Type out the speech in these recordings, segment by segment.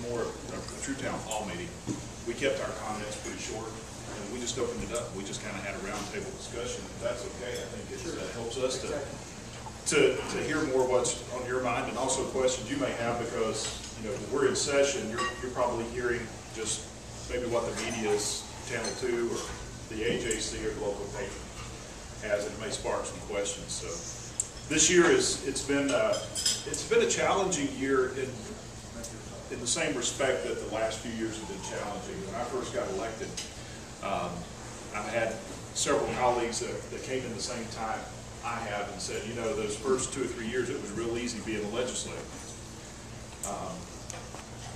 more a true town hall meeting. We kept our comments pretty short, and we just opened it up. We just kind of had a roundtable discussion. If that's okay, I think it helps us to hear more what's on your mind, and also questions you may have, because when we're in session, you're probably hearing just maybe what the media's Channel 2 or the AJC or the local paper has, and it may spark some questions. So this year it's been a challenging year in the same respect that the last few years have been challenging. When I first got elected, I've had several colleagues that came in the same time I have and said, those first 2 or 3 years it was real easy being a legislator.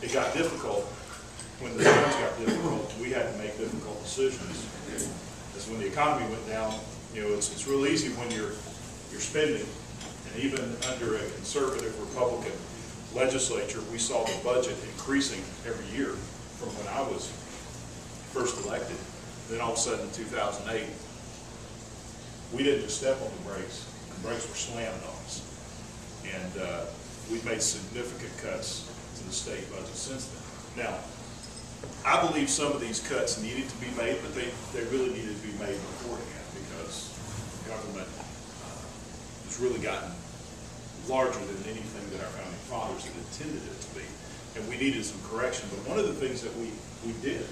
It got difficult when the times got difficult. We had to make difficult decisions. As when the economy went down, it's real easy when you're spending, and even under a conservative Republican legislature, we saw the budget increasing every year from when I was first elected. Then all of a sudden in 2008, we didn't just step on the brakes were slammed on us. And we've made significant cuts to the state budget since then. Now, I believe some of these cuts needed to be made, but they really needed to be made beforehand, because government has really gotten larger than anything that our founding fathers had intended it to be. And we needed some correction. But one of the things that we did,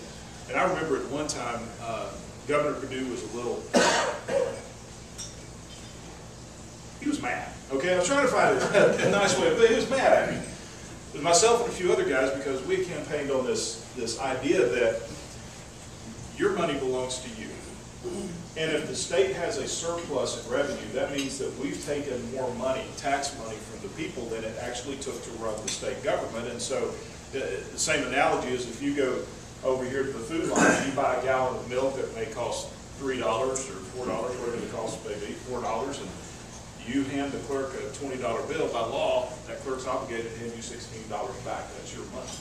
and I remember at one time, Governor Perdue was a little, he was mad. Okay, I was trying to find a nice way, but he was mad at me. With myself and a few other guys, because we campaigned on this idea that your money belongs to you. And if the state has a surplus in revenue, that means that we've taken more money, tax money, from the people than it actually took to run the state government. And so the same analogy is, if you go over here to the food line, you buy a gallon of milk that may cost $3 or $4, whatever the cost may be, $4, and you hand the clerk a $20 bill. By law, that clerk's obligated to hand you $16 back. That's your money.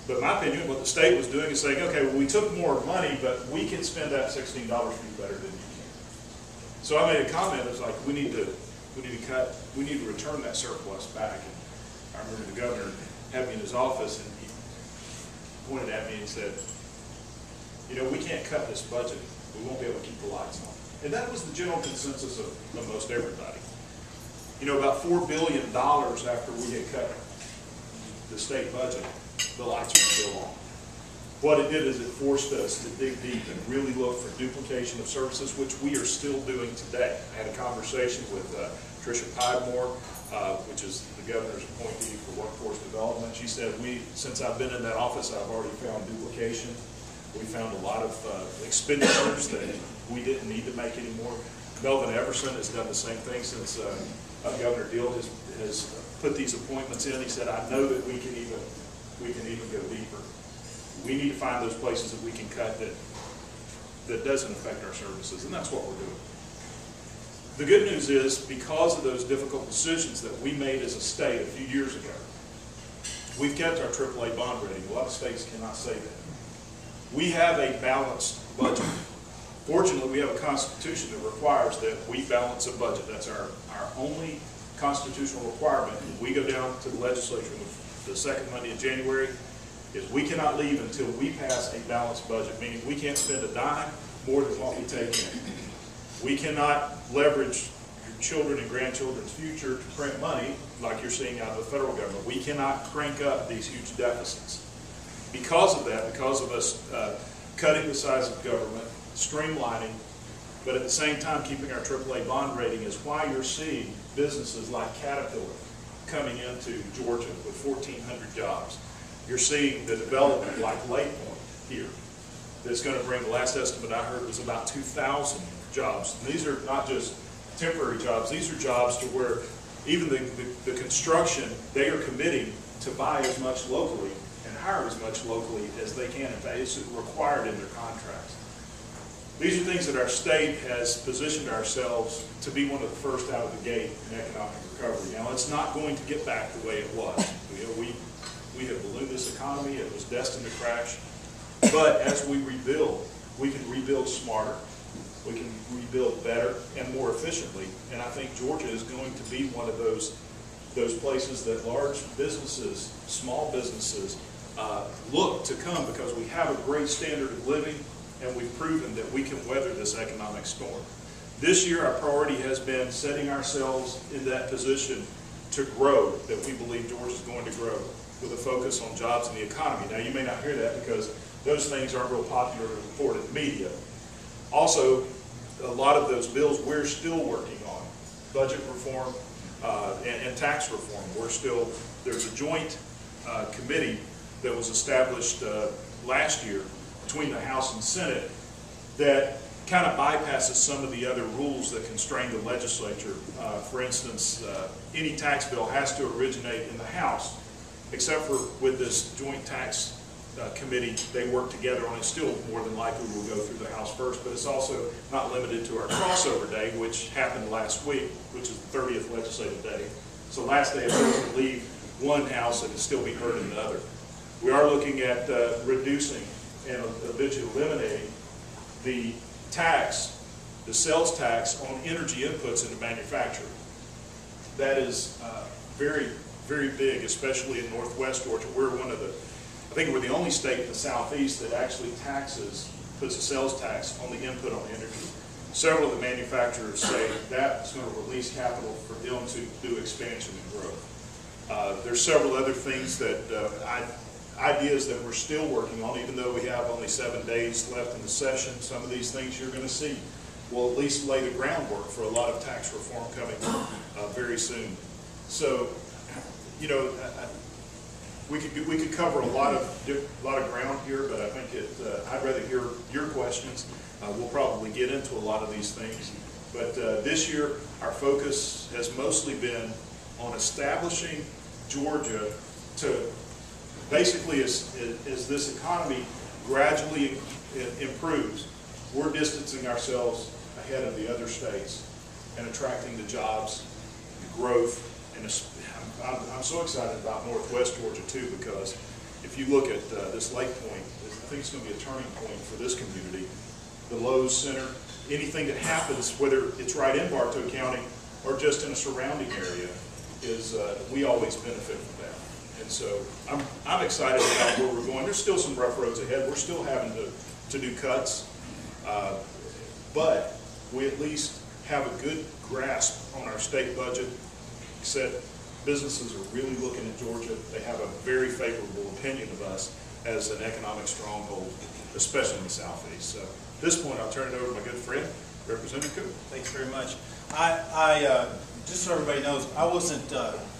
But in my opinion, what the state was doing is saying, okay, well, we took more money, but we can spend that $16 for you better than you can. So I made a comment. It was like, we need to return that surplus back. And I remember the governor had me in his office, and he pointed at me and said, we can't cut this budget. We won't be able to keep the lights on. And that was the general consensus of most everybody. About $4 billion after we had cut the state budget, the lights were still on. What it did is it forced us to dig deep and really look for duplication of services, which we are still doing today. I had a conversation with Tricia Pidemore, which is the governor's appointee for workforce development. She said, since I've been in that office, I've already found duplication. We found a lot of expenditures that we didn't need to make anymore. Melvin Everson has done the same thing since Governor Deal has put these appointments in. He said, I know that we can even go deeper. We need to find those places that we can cut that doesn't affect our services, and that's what we're doing. The good news is, because of those difficult decisions that we made as a state a few years ago, we've kept our AAA bond rating. A lot of states cannot say that. We have a balanced budget. Fortunately, we have a constitution that requires that we balance a budget. That's our only constitutional requirement. When we go down to the legislature the second Monday of January, is we cannot leave until we pass a balanced budget, meaning we can't spend a dime more than what we take in. We cannot leverage your children and grandchildren's future to print money like you're seeing out of the federal government. We cannot crank up these huge deficits. Because of that, because of us cutting the size of government, streamlining, but at the same time keeping our AAA bond rating, is why you're seeing businesses like Caterpillar coming into Georgia with 1,400 jobs. You're seeing the development like Lake Point here that's going to bring, the last estimate I heard was about 2,000 jobs. And these are not just temporary jobs. These are jobs to where even the construction, they are committing to buy as much locally and hire as much locally as they can. In fact, it's required in their contracts. These are things that our state has positioned ourselves to be one of the first out of the gate in economic recovery. Now, it's not going to get back the way it was. We have ballooned this economy. It was destined to crash. But as we rebuild, we can rebuild smarter. We can rebuild better and more efficiently. And I think Georgia is going to be one of those those places that large businesses, small businesses, look to come because we have a great standard of living and we've proven that we can weather this economic storm. This year our priority has been setting ourselves in that position to grow, that we believe Georgia is going to grow, with a focus on jobs and the economy. Now you may not hear that because those things aren't real popular to report in the media. Also, a lot of those bills we're still working on. Budget reform and tax reform. There's a joint committee that was established last year between the House and Senate that kind of bypasses some of the other rules that constrain the legislature. For instance, any tax bill has to originate in the House, except for with this joint tax committee, they work together on it. Still more than likely will go through the House first, but it's also not limited to our crossover day, which happened last week, which is the 30th legislative day. So last day of bills can leave one House and still be heard in the other. We are looking at reducing and eventually eliminating the sales tax on energy inputs into manufacturing. That is very, very big, especially in Northwest Georgia. I think we're the only state in the Southeast that actually puts a sales tax on the input on energy. Several of the manufacturers say that's going to release capital for them to do expansion and growth. There's several other things ideas that we're still working on, even though we have only 7 days left in the session. Some of these things you're going to see will at least lay the groundwork for a lot of tax reform coming very soon. So, you know, we could cover a lot of ground here, but I think I'd rather hear your questions. We'll probably get into a lot of these things, but this year our focus has mostly been on establishing Georgia to basically, as this economy gradually improves, we're distancing ourselves ahead of the other states and attracting the jobs, the growth, and I'm so excited about Northwest Georgia too, because if you look at this Lake Point, I think it's going to be a turning point for this community. The Lowe's Center, anything that happens, whether it's right in Bartow County or just in a surrounding area, is we always benefit from that. And so I'm excited about where we're going. There's still some rough roads ahead. We're still having to do cuts, but we at least have a good grasp on our state budget. Except businesses are really looking at Georgia. They have a very favorable opinion of us as an economic stronghold, especially in the Southeast. So at this point, I'll turn it over to my good friend, Representative Coomer. Thanks very much. Just so everybody knows, I wasn't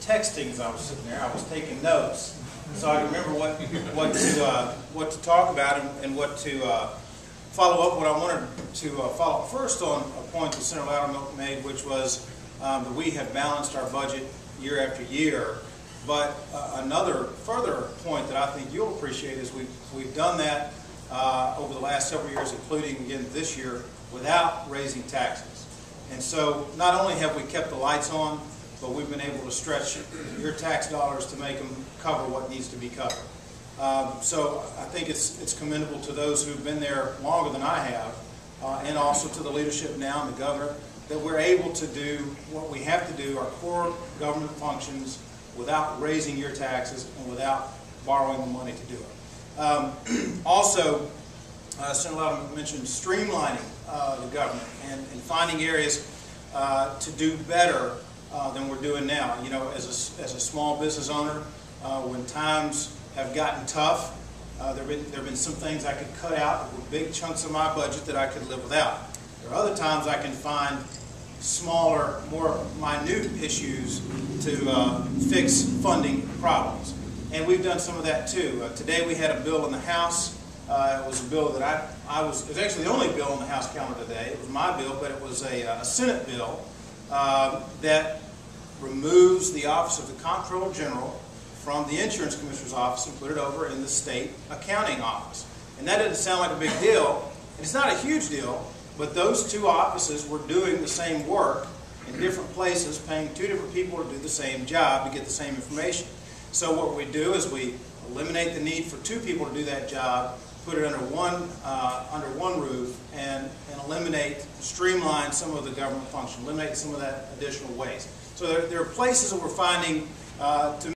texting as I was sitting there. I was taking notes, so I can remember what to talk about and what to follow up. What I wanted to follow up first on a point that Senator Loudermilk made, which was that we have balanced our budget year after year. But another further point that I think you'll appreciate is we've done that over the last several years, including again this year, without raising taxes. And so not only have we kept the lights on, but we've been able to stretch your tax dollars to make them cover what needs to be covered. So I think it's commendable to those who've been there longer than I have, and also to the leadership now and the governor, that we're able to do what we have to do, our core government functions, without raising your taxes and without borrowing the money to do it. Also, Senator Loudermilk mentioned streamlining the government and finding areas to do better than we're doing now. You know, as a small business owner, when times have gotten tough, there have been some things I could cut out that were big chunks of my budget that I could live without. There are other times I can find smaller, more minute issues to fix funding problems. And we've done some of that too. Today we had a bill in the House. It was a bill that it was actually the only bill on the House calendar today. It was my bill, but it was a Senate bill that removes the Office of the Comptroller General from the Insurance Commissioner's office and put it over in the State Accounting Office. And that doesn't sound like a big deal. And it's not a huge deal, but those two offices were doing the same work in different places, paying two different people to do the same job to get the same information. So what we do is we eliminate the need for two people to do that job, put it under one roof, and eliminate, streamline some of the government function, eliminate some of that additional waste. So there are places that we're finding to